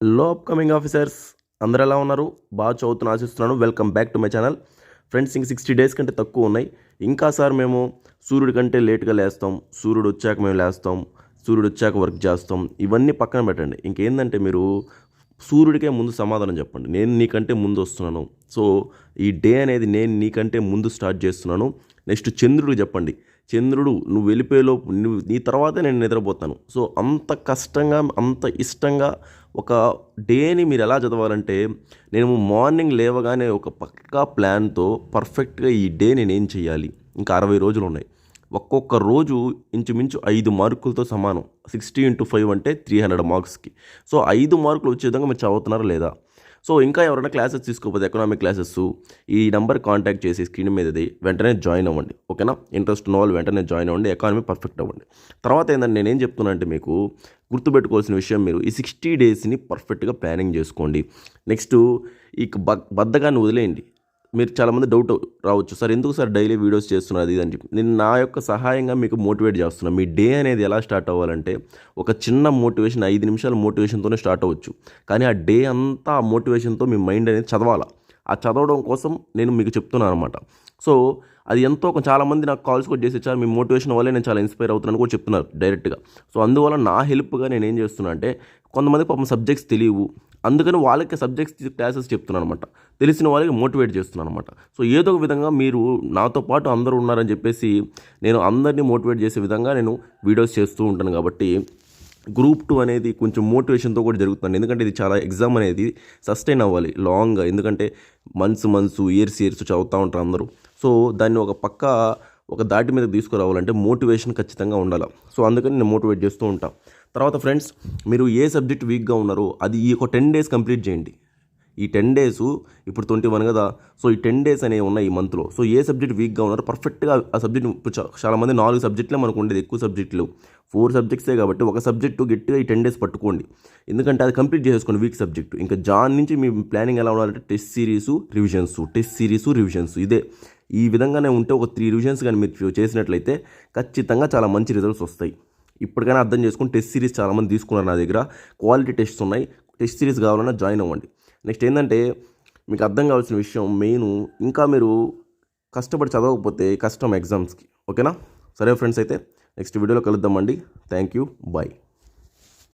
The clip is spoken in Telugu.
హలో అప్కమింగ్ ఆఫీసర్స్, అందరు ఎలా ఉన్నారు? బాగా చదువుతున్న ఆశిస్తున్నాను. Welcome back to my channel. Friends, ఇంక 60 డేస్ కంటే తక్కువ ఉన్నాయి. ఇంకా సార్ మేము సూర్యుడి కంటే లేట్గా లేస్తాం, సూర్యుడు వచ్చాక మేము లేస్తాం, సూర్యుడు వచ్చాక వర్క్ చేస్తాం, ఇవన్నీ పక్కన పెట్టండి. ఇంకేందంటే మీరు సూర్యుడికే ముందు సమాధానం చెప్పండి. నేను నీకంటే ముందు వస్తున్నాను, సో ఈ డే అనేది నేను నీకంటే ముందు స్టార్ట్ చేస్తున్నాను. నెక్స్ట్ చంద్రుడు చెప్పండి. చంద్రుడు నువ్వు వెళ్ళిపోయేలోపు నీ తర్వాతే నేను నిద్రపోతాను. సో అంత కష్టంగా, అంత ఇష్టంగా ఒక డేని మీరు ఎలా చదవాలంటే, నేను మార్నింగ్ లేవగానే ఒక పక్కా ప్లాన్తో పర్ఫెక్ట్గా ఈ డే నేనేం చేయాలి. ఇంకా 60 రోజులు ఉన్నాయి. ఒక్కొక్క రోజు ఇంచుమించు 5 మార్కులతో సమానం. 60x5 అంటే 300 మార్క్స్కి. సో 5 మార్కులు వచ్చే విధంగా మీరు చదువుతున్నారా లేదా? సో ఇంకా ఎవరైనా క్లాసెస్ తీసుకోకపోతే ఎకనామిక్ క్లాసెస్ ఈ నెంబర్ కాంటాక్ట్ చేసి స్క్రీన్ మీదది వెంటనే జాయిన్ అవ్వండి. ఓకేనా? ఇంట్రెస్ట్ ఉన్న వాళ్ళు వెంటనే జాయిన్ అవ్వండి, ఎకానమీ పర్ఫెక్ట్ అవ్వండి. తర్వాత ఏంటంటే నేనేం చెప్తున్నా అంటే, మీకు గుర్తుపెట్టుకోవాల్సిన విషయం, మీరు ఈ 60 డేస్ని పర్ఫెక్ట్గా ప్లానింగ్ చేసుకోండి. నెక్స్ట్ ఈ బద్ధకాన్ని వదిలేయండి. మీరు చాలామంది డౌట్ రావచ్చు, సార్ ఎందుకు సార్ డైలీ వీడియోస్ చేస్తున్నారు ఇది అని చెప్పి. నేను నా యొక్క సహాయంగా మీకు మోటివేట్ చేస్తున్నాను. మీ డే అనేది ఎలా స్టార్ట్ అవ్వాలంటే, ఒక చిన్న మోటివేషన్ 5 నిమిషాల మోటివేషన్తోనే స్టార్ట్ అవ్వచ్చు. కానీ ఆ డే అంతా ఆ మోటివేషన్తో మీ మైండ్ అనేది చదవాలి. ఆ చదవడం కోసం నేను మీకు చెప్తున్నాను అనమాట. సో అది ఎంతో చాలామంది నాకు కాల్స్ కూడా చేసి, సార్ మీ మోటివేషన్ వల్లే నేను చాలా ఇన్స్పైర్ అవుతున్నాను కూడా చెప్తున్నారు డైరెక్ట్గా. సో అందువల్ల నా హెల్ప్గా నేను ఏం చేస్తున్నా అంటే, కొంతమంది పాపం సబ్జెక్ట్స్ తెలియవు, అందుకని వాళ్ళకి సబ్జెక్ట్స్ క్లాసెస్ చెప్తున్నాను అనమాట. తెలిసిన వాళ్ళకి మోటివేట్ చేస్తున్నాను అనమాట. సో ఏదో ఒక విధంగా మీరు నాతో పాటు అందరూ ఉన్నారని చెప్పేసి నేను అందరినీ మోటివేట్ చేసే విధంగా నేను వీడియోస్ చేస్తూ ఉంటాను. కాబట్టి గ్రూప్ 2 అనేది కొంచెం మోటివేషన్తో కూడా జరుగుతుంది. ఎందుకంటే ఇది చాలా ఎగ్జామ్ అనేది సస్టైన్ అవ్వాలి లాంగ్గా. ఎందుకంటే మంత్స్ ఇయర్స్ చదువుతూ ఉంటారు అందరూ. సో దాన్ని ఒక దాటి మీద తీసుకురావాలంటే మోటివేషన్ ఖచ్చితంగా ఉండాలి. సో అందుకని నేను మోటివేట్ చేస్తూ ఉంటాను. తర్వాత ఫ్రెండ్స్, మీరు ఏ సబ్జెక్ట్ వీక్గా ఉన్నారో అది ఈ ఒక 10 డేస్ కంప్లీట్ చేయండి. ఈ 10 డేసు, ఇప్పుడు 21 కదా, సో ఈ 10 డేస్ అనేవి ఉన్నాయి ఈ మంత్లో. సో ఏ సబ్జెక్ట్ వీక్గా ఉన్నారో పర్ఫెక్ట్గా ఆ సబ్జెక్ట్, ఇప్పుడు చాలామంది 4 సబ్జెక్టులే మనకు ఉండేది, ఎక్కువ సబ్జెక్టులు 4 సబ్జెక్ట్సే కాబట్టి ఒక సబ్జెక్టు గట్టిగా ఈ 10 డేస్ పట్టుకోండి. ఎందుకంటే అది కంప్లీట్ చేసేసుకోండి వీక్ సబ్జెక్టు. ఇంకా జాన్ నుంచి మీ ప్లానింగ్ ఎలా ఉండాలంటే టెస్ట్ సిరీసు రివిజన్స్ ఇదే. ఈ విధంగానే ఉంటే ఒక 3 రివిజన్స్ కానీ మీరు చేసినట్లయితే ఖచ్చితంగా చాలా మంచి రిజల్ట్స్ వస్తాయి. ఇప్పటికైనా అర్థం చేసుకుని టెస్ట్ సిరీస్ చాలామంది తీసుకున్నారు నా దగ్గర. క్వాలిటీ టెస్ట్స్ ఉన్నాయి, టెస్ట్ సిరీస్ కావాలన్నా జాయిన్ అవ్వండి. నెక్స్ట్ ఏంటంటే, మీకు అర్థం కావాల్సిన విషయం మెయిన్, ఇంకా మీరు కష్టపడి చదవకపోతే కష్టం ఎగ్జామ్స్కి. ఓకేనా? సరే ఫ్రెండ్స్, అయితే నెక్స్ట్ వీడియోలో కలుద్దామండి. Thank you, bye.